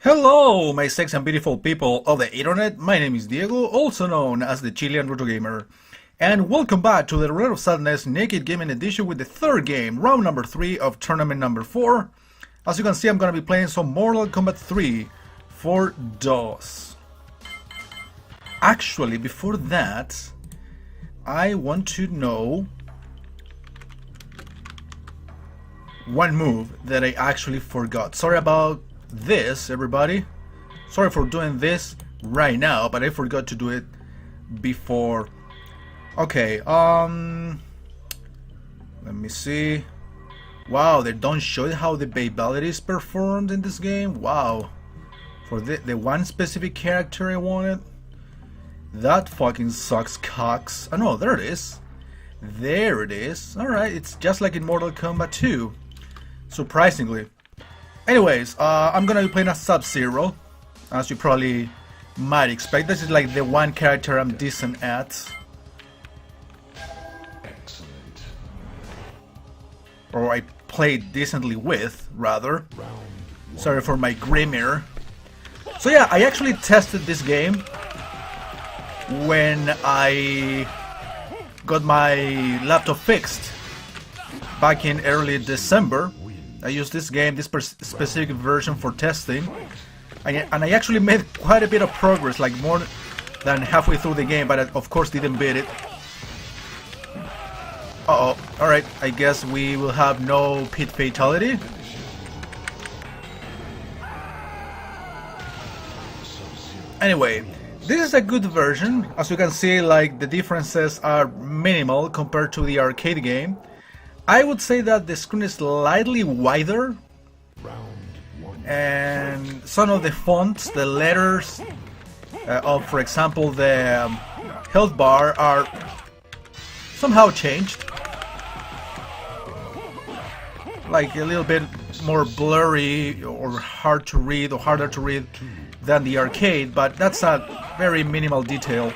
Hello, my sexy and beautiful people of the internet. My name is Diego, also known as the Chilean Retro Gamer, and welcome back to the Road of Sadness Naked Gaming Edition with the third game, round number 3 of tournament number 4. As you can see, I'm gonna be playing some Mortal Kombat 3 for DOS. Actually, before that, I want to know one move that I actually forgot. Sorry about this, everybody. Sorry for doing this right now, but I forgot to do it before. Okay, let me see. Wow, they don't show how the ability is performed in this game. Wow. For the one specific character I wanted. That fucking sucks cocks. Oh no, there it is. There it is. Alright, it's just like in Mortal Kombat 2. Surprisingly. Anyways, I'm gonna be playing as Sub-Zero, as you probably might expect. This is like the one character I'm decent at. Excellent. Or I played decently with, rather. Sorry for my grammar. So yeah, I actually tested this game when I got my laptop fixed back in early December. I used this game, this specific version for testing, and I actually made quite a bit of progress, like more than halfway through the game, but I, of course, didn't beat it. Uh-oh, alright, I guess we will have no pit fatality. Anyway, this is a good version. As you can see, like, the differences are minimal compared to the arcade game. I would say that the screen is slightly wider, and some of the fonts, the letters of, for example, the health bar are somehow changed. Like a little bit more blurry or hard to read or harder to read than the arcade, but that's a very minimal detail.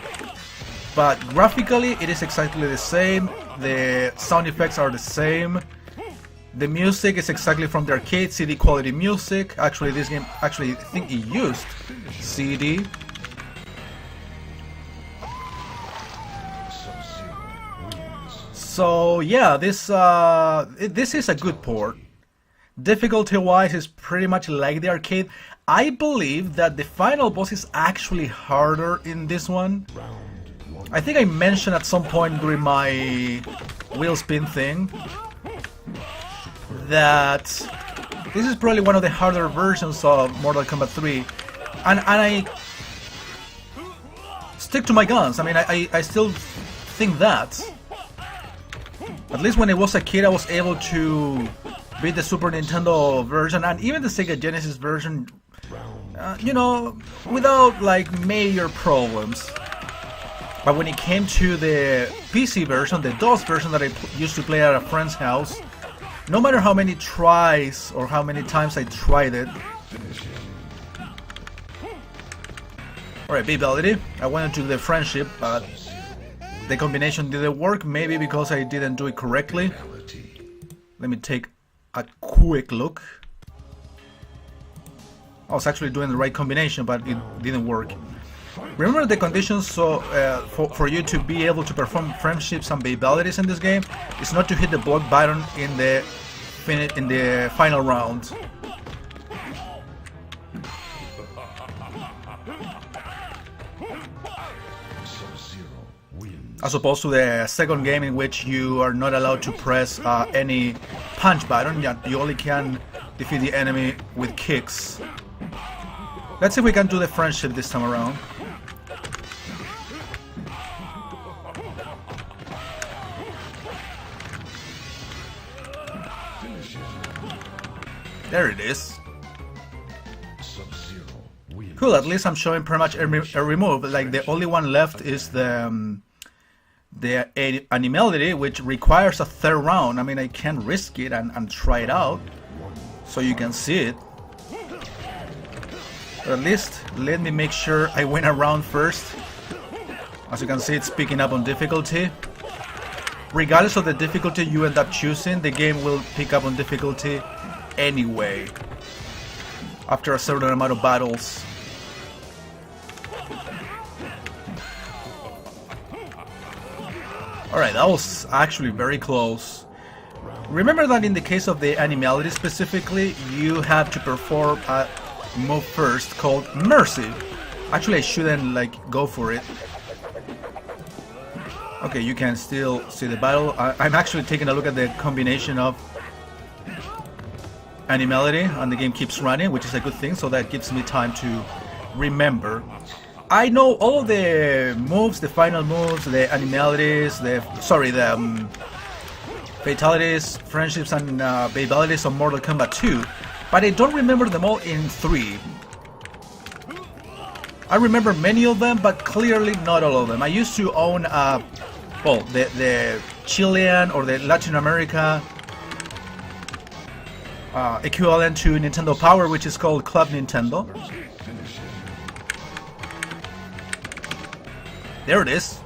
But graphically it is exactly the same, the sound effects are the same, the music is exactly from the arcade, CD quality music. Actually this game, I think it used CD. So yeah, this is a good port. Difficulty wise is pretty much like the arcade. I believe that the final boss is actually harder in this one. I think I mentioned at some point during my wheel spin thing that this is probably one of the harder versions of Mortal Kombat 3, and I stick to my guns. I mean, I still think that. At least when I was a kid I was able to beat the Super Nintendo version and even the Sega Genesis version, you know, without like major problems. But when it came to the PC version, the DOS version that I used to play at a friend's house, no matter how many tries or how many times I tried it. Alright, ability. I went into the friendship, but the combination didn't work, maybe because I didn't do it correctly. Let me take a quick look. I was actually doing the right combination, but it didn't work. Remember the conditions, so for you to be able to perform friendships and abilities in this game is not to hit the block button in the final round. As opposed to the second game in which you are not allowed to press any punch button. You only can defeat the enemy with kicks. Let's see if we can do the friendship this time around. There it is. Cool, at least I'm showing pretty much every move. Like the only one left is the animality, which requires a third round. I mean, I can risk it and try it out so you can see it. But at least let me make sure I win a round first. As you can see, it's picking up on difficulty. Regardless of the difficulty you end up choosing, the game will pick up on difficulty anyway. after a certain amount of battles. Alright, that was actually very close. Remember that in the case of the animality specifically, you have to perform a move first called Mercy. Actually, I shouldn't like go for it. Okay, you can still see the battle. I'm actually taking a look at the combination of animality, and the game keeps running, which is a good thing, so that gives me time to remember. I know all the moves, the final moves, the animalities, the fatalities, friendships, and babalities of Mortal Kombat 2, but I don't remember them all in 3. I remember many of them, but clearly not all of them. I used to own, well, the Chilean or the Latin America equivalent to Nintendo Power, which is called Club Nintendo. There it is.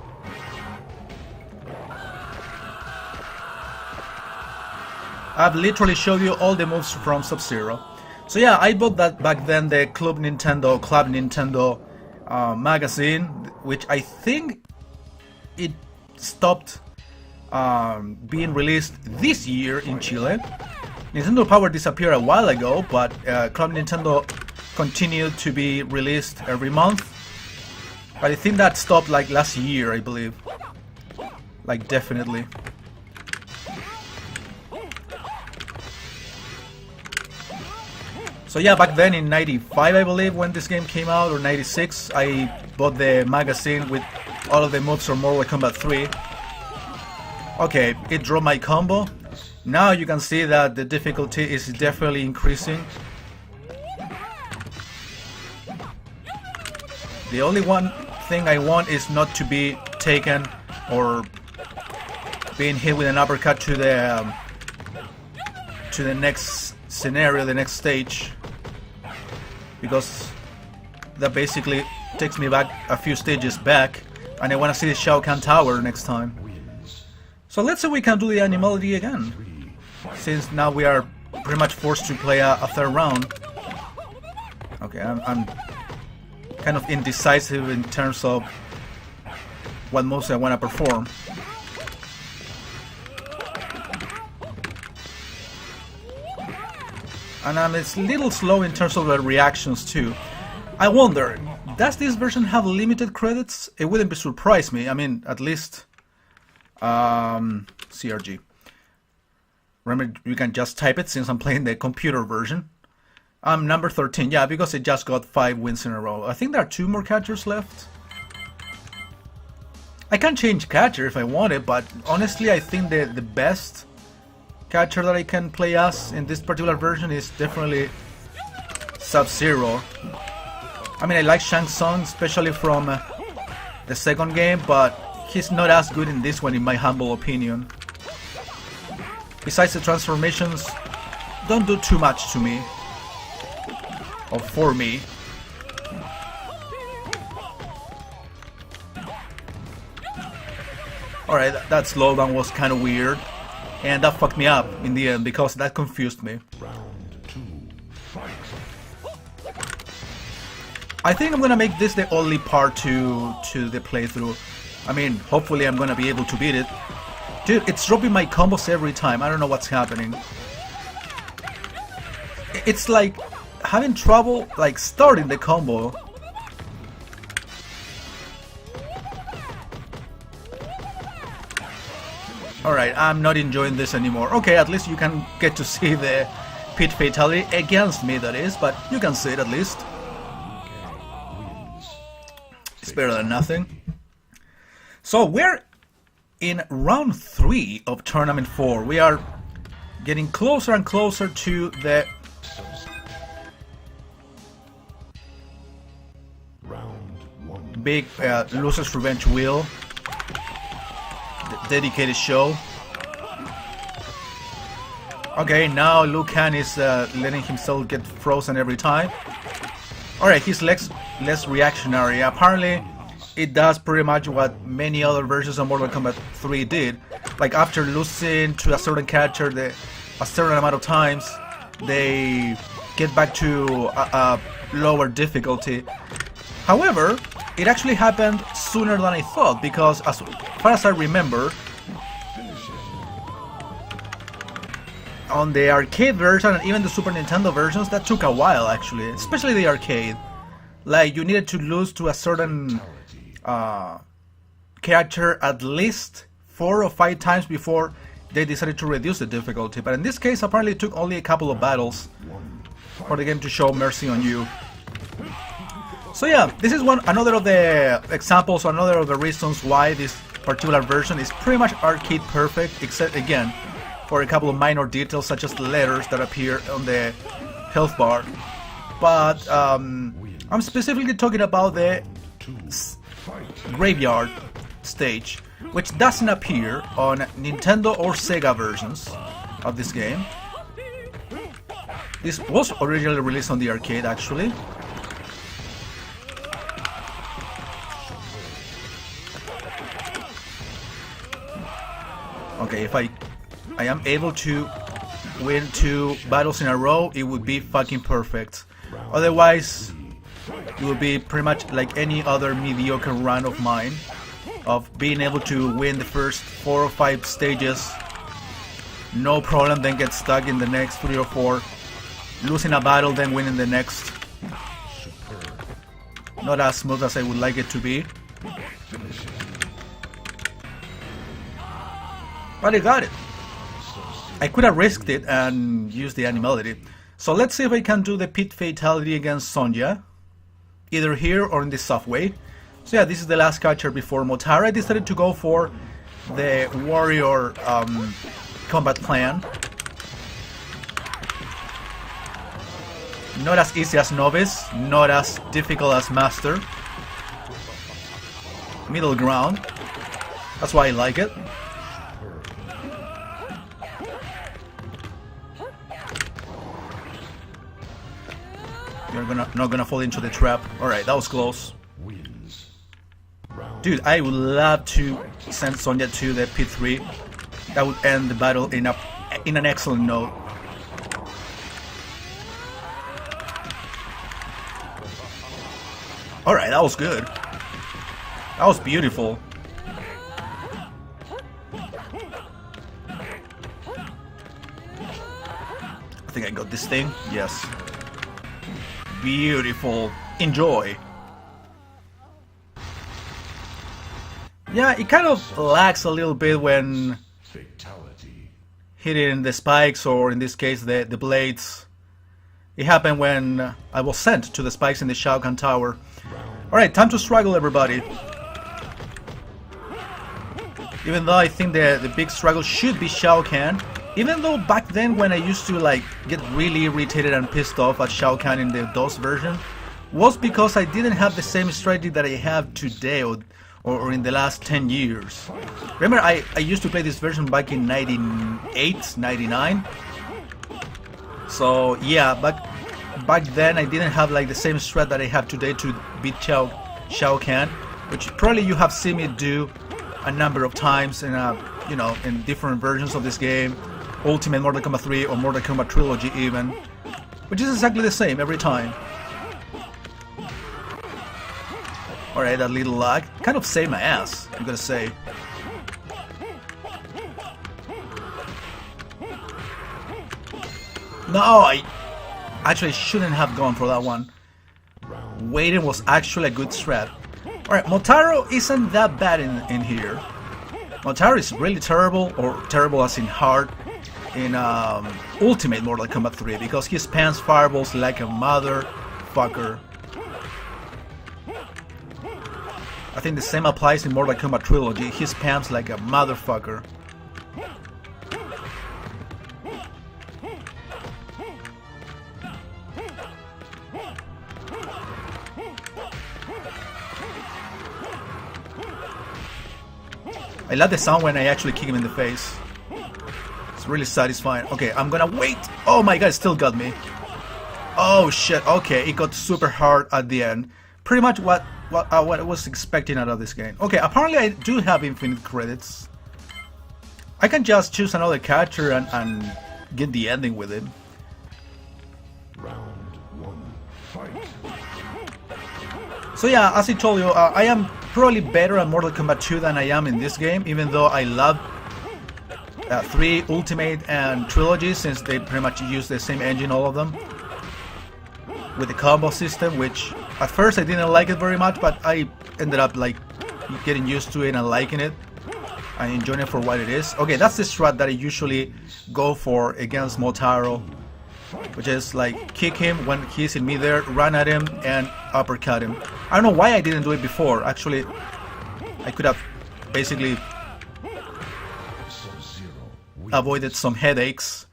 I've literally showed you all the moves from Sub-Zero. So yeah, I bought that back then, the Club Nintendo magazine, which I think it stopped being released this year in Chile. Nintendo Power disappeared a while ago, but Club Nintendo continued to be released every month. But I think that stopped like last year, I believe. Like, definitely. So yeah, back then in 95, I believe, when this game came out, or 96, I bought the magazine with all of the moves from Mortal Kombat 3. Okay, it drew my combo. Now you can see that the difficulty is definitely increasing. The only one thing I want is not to be taken or being hit with an uppercut to the next scenario, the next stage, because that basically takes me back a few stages back, and I want to see the Shao Kahn Tower next time. So let's see if we can do the animality again, since now we are pretty much forced to play a third round. Okay, I'm kind of indecisive in terms of what moves I want to perform. And I'm a little slow in terms of the reactions too. I wonder, does this version have limited credits? It wouldn't surprise me. I mean, at least CRG. Remember, you can just type it since I'm playing the computer version. I'm number 13, yeah, because it just got 5 wins in a row. I think there are 2 more catchers left. I can change catcher if I want it, but honestly I think the best catcher that I can play as in this particular version is definitely Sub-Zero. I mean, I like Shang Tsung, especially from the second game, but he's not as good in this one, in my humble opinion. Besides, the transformations don't do too much to me, or for me. Alright, that slowdown was kind of weird, and that fucked me up in the end because that confused me. I think I'm gonna make this the only part to the playthrough. I mean, hopefully I'm gonna be able to beat it. Dude, it's dropping my combos every time. I don't know what's happening. It's like having trouble like starting the combo. Alright, I'm not enjoying this anymore. Okay, at least you can get to see the pit fatality against me, that is, but you can see it at least. It's better than nothing. So we're in round 3 of tournament 4. We are getting closer and closer to the big Loser's Revenge wheel, the dedicated show. Okay, now Liu Kang is letting himself get frozen every time. Alright, he's less reactionary. Apparently, it does pretty much what many other versions of Mortal Kombat 3 did. Like, after losing to a certain character a certain amount of times, they get back to a lower difficulty. However, it actually happened sooner than I thought, because as far as I remember, on the arcade version and even the Super Nintendo versions, that took a while actually, especially the arcade. Like, you needed to lose to a certain character at least 4 or 5 times before they decided to reduce the difficulty. But in this case, apparently it took only a couple of battles for the game to show mercy on you. So yeah, this is another of the examples, another of the reasons why this particular version is pretty much arcade perfect, except again for a couple of minor details such as the letters that appear on the health bar. But I'm specifically talking about the graveyard stage, which doesn't appear on Nintendo or Sega versions of this game. This was originally released on the arcade actually. Okay, if I am able to win 2 battles in a row, it would be fucking perfect. Otherwise, it would be pretty much like any other mediocre run of mine, of being able to win the first 4 or 5 stages, no problem, then get stuck in the next 3 or 4, losing a battle, then winning the next. Not as smooth as I would like it to be. But I got it. I could have risked it and used the animality. So let's see if I can do the pit fatality against Sonya, either here or in the subway. So yeah, this is the last catcher before Motaro. I decided to go for the warrior combat plan. Not as easy as novice, not as difficult as master. Middle ground. That's why I like it. You're not gonna fall into the trap. Alright, that was close. Dude, I would love to send Sonya to the pit 3. That would end the battle in an excellent note. Alright, that was good. That was beautiful. I think I got this thing. Yes. Beautiful. Enjoy. Yeah, it kind of lags a little bit when hitting the spikes, or in this case the blades. It happened when I was sent to the spikes in the Shao Kahn Tower. Alright, time to struggle, everybody. Even though I think the big struggle should be Shao Kahn. Even though back then when I used to like get really irritated and pissed off at Shao Kahn in the DOS version, was because I didn't have the same strategy that I have today or in the last 10 years. Remember, I used to play this version back in 98, 99. So yeah, back then I didn't have like the same strat that I have today to beat Shao Kahn, which probably you have seen me do a number of times in you know, in different versions of this game. Ultimate Mortal Kombat 3 or Mortal Kombat Trilogy even, which is exactly the same every time. Alright, that little lag kind of saved my ass, I'm gonna say. No, I actually shouldn't have gone for that one. Waiting was actually a good strat. Alright, Motaro isn't that bad in here. Motaro is really terrible, or terrible as in hard, in Ultimate Mortal Kombat 3, because he spams fireballs like a motherfucker. I think the same applies in Mortal Kombat Trilogy. He spams like a motherfucker. I love the sound when I actually kick him in the face. It's really satisfying. Okay, I'm gonna wait. Oh my god, it still got me. Oh shit, okay, it got super hard at the end. Pretty much what I was expecting out of this game. Okay, apparently I do have infinite credits. I can just choose another character and get the ending with it. So yeah, as I told you, I am probably better at Mortal Kombat 2 than I am in this game, even though I love 3 Ultimate and Trilogy, since they pretty much use the same engine, all of them, with the combo system, which at first I didn't like it very much, but I ended up like getting used to it and liking it. I enjoy it for what it is. Okay, that's the strat that I usually go for against Motaro, which is like kick him when he's in midair, run at him, and uppercut him. I don't know why I didn't do it before. Actually, I could have basically avoided some headaches.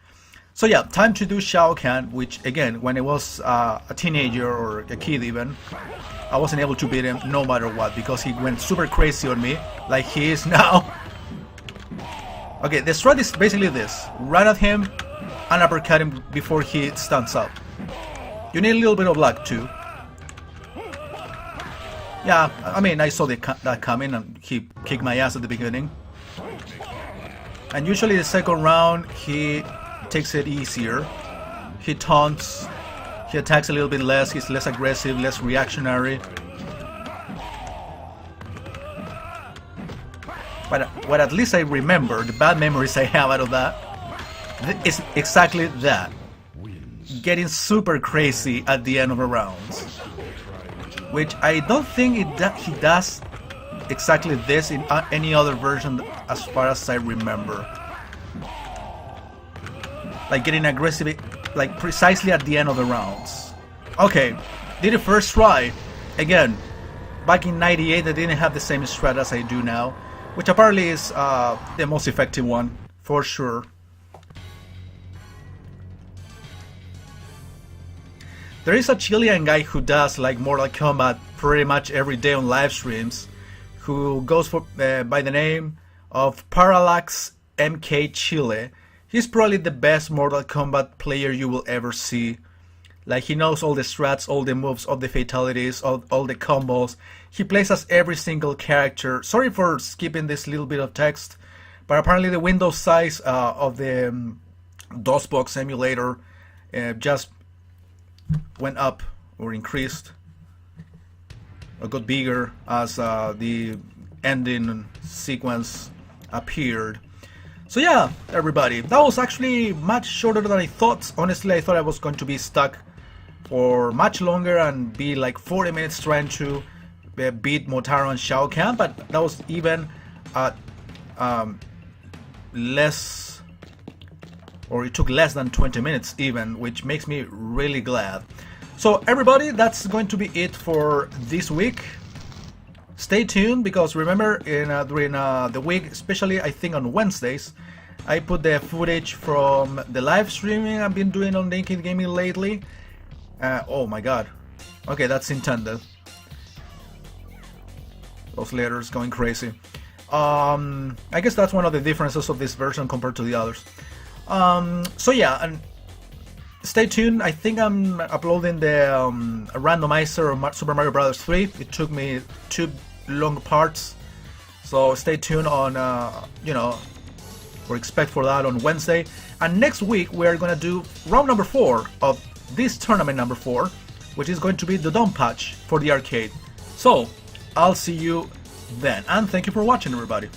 So yeah, time to do Shao Kahn, which again, when I was a teenager or a kid even, I wasn't able to beat him no matter what, because he went super crazy on me, like he is now. Okay, the strat is basically this: run at him and uppercut him before he stands up. You need a little bit of luck too. Yeah, I mean, I saw that coming, and he kicked my ass at the beginning. And usually the second round, he takes it easier. He taunts, he attacks a little bit less, he's less aggressive, less reactionary. But what at least I remember, the bad memories I have out of that, is exactly that. Getting super crazy at the end of a round. Which I don't think he does exactly this in any other version as far as I remember. Like getting aggressive, like precisely at the end of the rounds. Okay, did it first try. Again, back in '98 I didn't have the same strat as I do now, which apparently is the most effective one, for sure. There is a Chilean guy who does like Mortal Kombat pretty much every day on live streams, who goes for by the name of Parallax MK Chile. He's probably the best Mortal Kombat player you will ever see. Like, he knows all the strats, all the moves, all the fatalities, all the combos. He plays as every single character. Sorry for skipping this little bit of text, but apparently the window size of the DOSBox emulator just went up or increased or got bigger as the ending sequence appeared. So yeah, everybody, that was actually much shorter than I thought. Honestly, I thought I was going to be stuck for much longer and be like 40 minutes trying to beat Motaro and Shao Kahn, but that was even less, or it took less than 20 minutes even, which makes me really glad. So everybody, that's going to be it for this week. Stay tuned, because remember, during the week, especially I think on Wednesdays, I put the footage from the live streaming I've been doing on Naked Gaming lately. Oh my god. Okay, that's intended. Those letters going crazy. I guess that's one of the differences of this version compared to the others. So yeah, and stay tuned. I think I'm uploading the randomizer of Super Mario Bros. 3. It took me 2 long parts, so stay tuned on you know, or expect for that on Wednesday. And next week we are gonna do round number 4 of this tournament number 4, which is going to be the Dawn Patch for the arcade. So I'll see you then, and thank you for watching, everybody.